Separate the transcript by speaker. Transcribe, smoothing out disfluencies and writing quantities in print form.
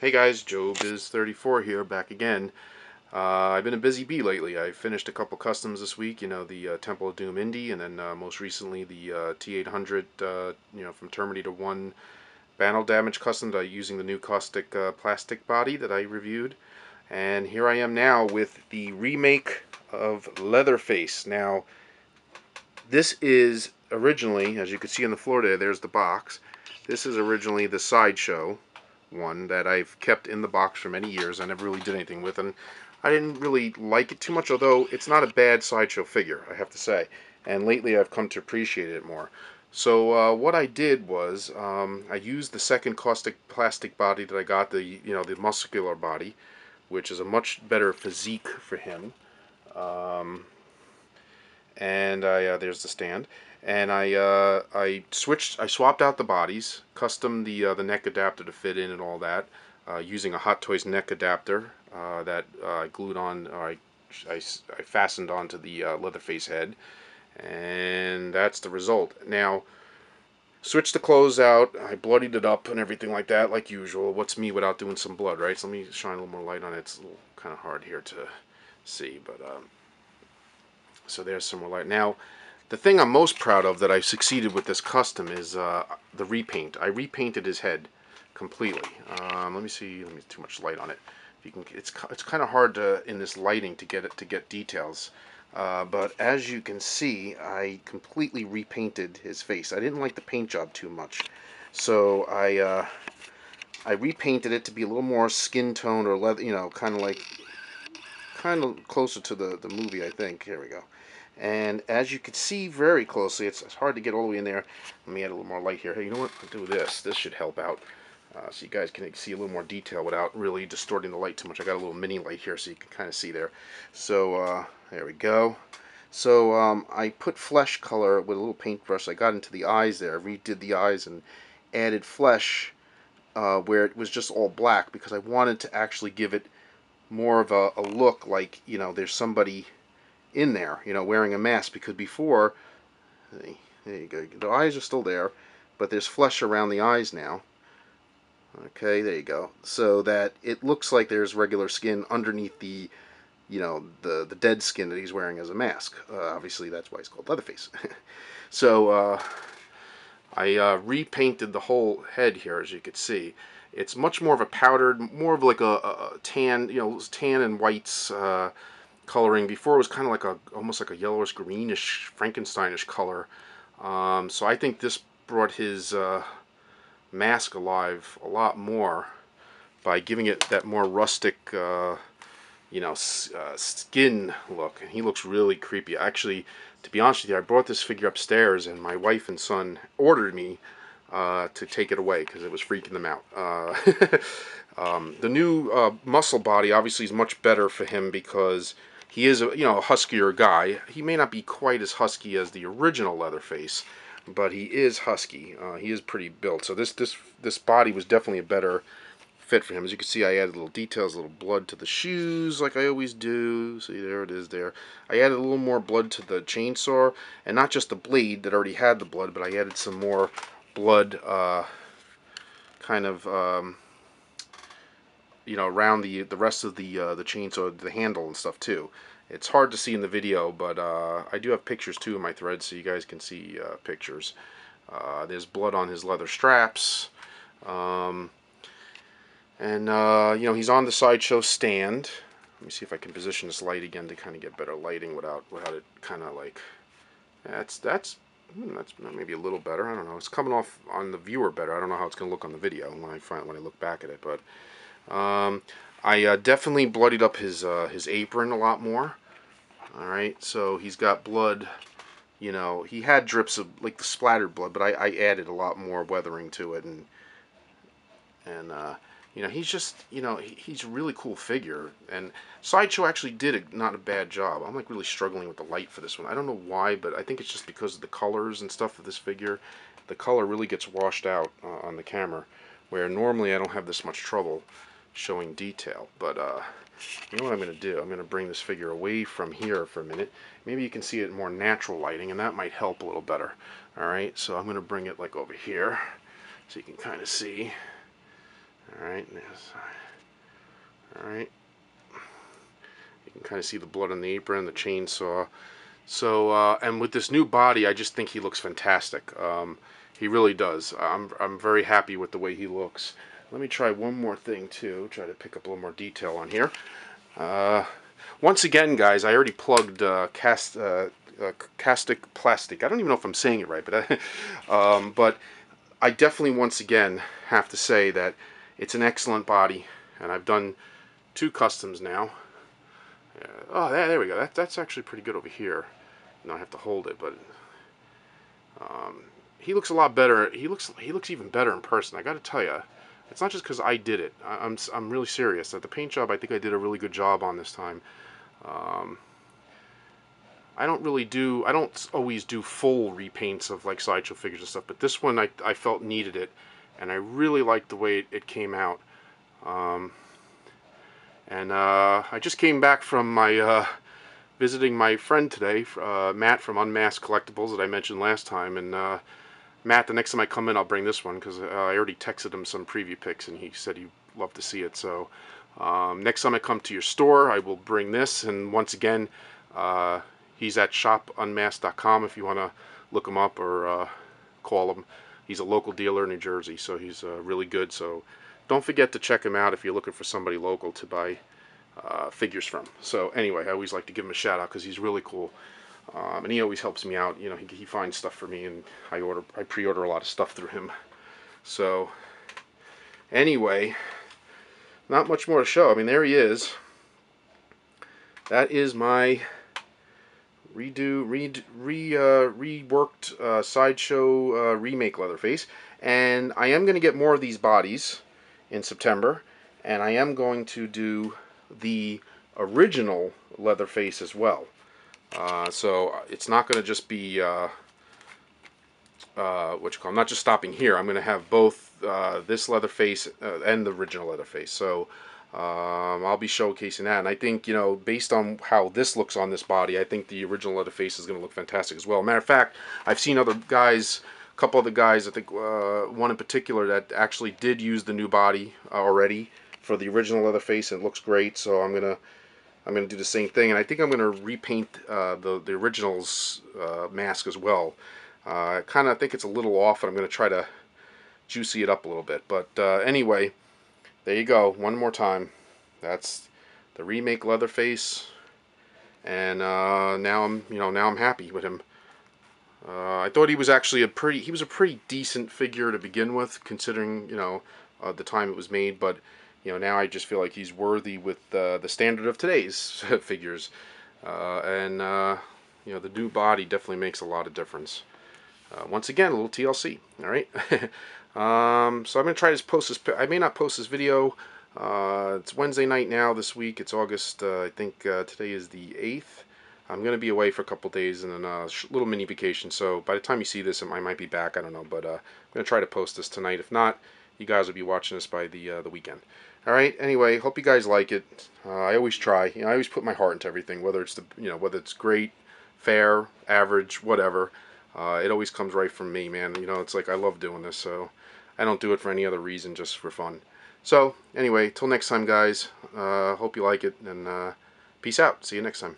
Speaker 1: Hey guys, Joebizz34 here, back again. I've been a busy bee lately. I finished a couple customs this week, the Temple of Doom Indie, and then most recently the T800, from Terminator 1 Battle Damage custom using the new caustic plastic body that I reviewed. And here I am now with the remake of Leatherface. Now, this is originally, as you can see on the floor there's the box. This is originally the Sideshow one that I've kept in the box for many years. I never really did anything with, and I didn't really like it too much, although it's not a bad Sideshow figure, I have to say. And lately I've come to appreciate it more. So what I did was I used the second caustic plastic body that I got, the muscular body, which is a much better physique for him. And there's the stand. And I swapped out the bodies, custom the neck adapter to fit in and all that, using a Hot Toys neck adapter that I glued on, or I fastened onto the Leatherface head, and that's the result. Now, switched the clothes out, I bloodied it up and everything like that, like usual. What's me without doing some blood, right? So let me shine a little more light on it. It's a little kind of hard here to see, but so there's some more light. Now, the thing I'm most proud of that I succeeded with this custom is the repaint. I repainted his head completely. Let me see. Let me too much light on it. If you can, it's kind of hard to in this lighting to get details. But as you can see, I completely repainted his face. I didn't like the paint job too much, so I repainted it to be a little more skin tone or leather, kind of closer to the movie, I think. Here we go. And as you can see very closely, it's hard to get all the way in there. Let me add a little more light here. Hey, you know what? I'll do this. This should help out. So you guys can see a little more detail without really distorting the light too much. I got a little mini light here so you can kind of see there. So there we go. So I put flesh color with a little paintbrush. I got into the eyes there. I redid the eyes and added flesh where it was just all black because I wanted to actually give it more of a look like, there's somebody in there, wearing a mask, because before, there you go, the eyes are still there, but there's flesh around the eyes now. Okay, there you go. So that it looks like there's regular skin underneath the, the dead skin that he's wearing as a mask. Obviously, that's why it's called Leatherface. So I repainted the whole head here, as you can see. It's much more of a powdered, more of like a tan, tan and whites coloring. Before it was kind of like almost like a yellowish greenish Frankensteinish color. So I think this brought his mask alive a lot more by giving it that more rustic skin look. And he looks really creepy. Actually, to be honest with you, I brought this figure upstairs and my wife and son ordered me to take it away because it was freaking them out. The new muscle body obviously is much better for him because he is a huskier guy. He may not be quite as husky as the original Leatherface, but he is husky. He is pretty built. So this body was definitely a better fit for him. As you can see, I added little details, a little blood to the shoes like I always do. See, there it is there. I added a little more blood to the chainsaw, and not just the blade that already had the blood, but I added some more blood around the rest of the chainsaw, the handle and stuff too. It's hard to see in the video, but I do have pictures too in my thread, so you guys can see pictures. There's blood on his leather straps, and he's on the Sideshow stand. Let me see if I can position this light again to kind of get better lighting without it kind of like that's maybe a little better. I don't know. It's coming off on the viewer better. I don't know how it's going to look on the video when I look back at it, but I definitely bloodied up his apron a lot more. All right, so he's got blood. He had drips of like the splattered blood, but I added a lot more weathering to it, and he's just he's a really cool figure. And Sideshow actually did not a bad job. I'm like really struggling with the light for this one. I don't know why, but I think it's just because of the colors and stuff of this figure. The color really gets washed out on the camera, where normally I don't have this much trouble showing detail. But you know what I'm going to do? I'm going to bring this figure away from here for a minute. Maybe you can see it in more natural lighting, and that might help a little better. Alright, so I'm going to bring it like over here so you can kind of see. Alright, alright. You can kind of see the blood on the apron, the chainsaw. So, and with this new body, I just think he looks fantastic. He really does. I'm very happy with the way he looks. Let me try one more thing too. Try to pick up a little more detail on here. Once again, guys, I already plugged Castic Plastic. I don't even know if I'm saying it right, but I definitely once again have to say that it's an excellent body, and I've done 2 customs now. Oh, there we go. That's actually pretty good over here. No, I have to hold it, but he looks a lot better. He looks even better in person. I got to tell you, it's not just because I did it. I'm really serious. At the paint job, I think I did a really good job on this time. I don't always do full repaints of like Sideshow figures and stuff, but this one I felt needed it, and I really liked the way it came out. I just came back from my visiting my friend today, Matt from Unmasked Collectibles that I mentioned last time, and Matt, the next time I come in, I'll bring this one because I already texted him some preview pics, and he said he'd love to see it. So next time I come to your store, I will bring this, and once again, he's at shopunmasked.com if you want to look him up or call him. He's a local dealer in New Jersey, so he's really good. So don't forget to check him out if you're looking for somebody local to buy figures from. So anyway, I always like to give him a shout out because he's really cool, and he always helps me out. You know, he finds stuff for me, and I pre-order a lot of stuff through him. So anyway, not much more to show. I mean, there he is. That is my reworked Sideshow Remake Leatherface, and I am going to get more of these bodies in September, and I am going to do the original Leatherface as well. So it's not going to just be I'm not just stopping here. I'm going to have both this Leatherface and the original Leatherface. So I'll be showcasing that, and I think, you know, based on how this looks on this body, I think the original Leatherface is going to look fantastic as well. Matter of fact, I've seen other guys, a couple other guys, I think one in particular that actually did use the new body already for the original Leatherface, and it looks great. So I'm gonna do the same thing, and I think I'm gonna repaint the original's mask as well. I kind of think it's a little off, and I'm gonna try to juicy it up a little bit. But anyway, there you go. One more time. That's the Remake Leatherface, and now I'm happy with him. I thought he was actually a pretty decent figure to begin with, considering, you know, the time it was made. But you know, now I just feel like he's worthy with the standard of today's figures, and you know, the new body definitely makes a lot of difference. Once again, a little TLC. All right. So I'm gonna try to post this. I may not post this video. It's Wednesday night now this week. It's August. I think today is the 8th. I'm gonna be away for a couple days and then a little mini vacation. So by the time you see this, I might be back. I don't know, but I'm gonna try to post this tonight. If not, you guys will be watching this by the weekend. All right. Anyway, hope you guys like it. I always try. You know, I always put my heart into everything, whether it's whether it's great, fair, average, whatever. It always comes right from me, man. You know, it's like I love doing this, so I don't do it for any other reason, just for fun. So anyway, till next time, guys. Hope you like it, and peace out. See you next time.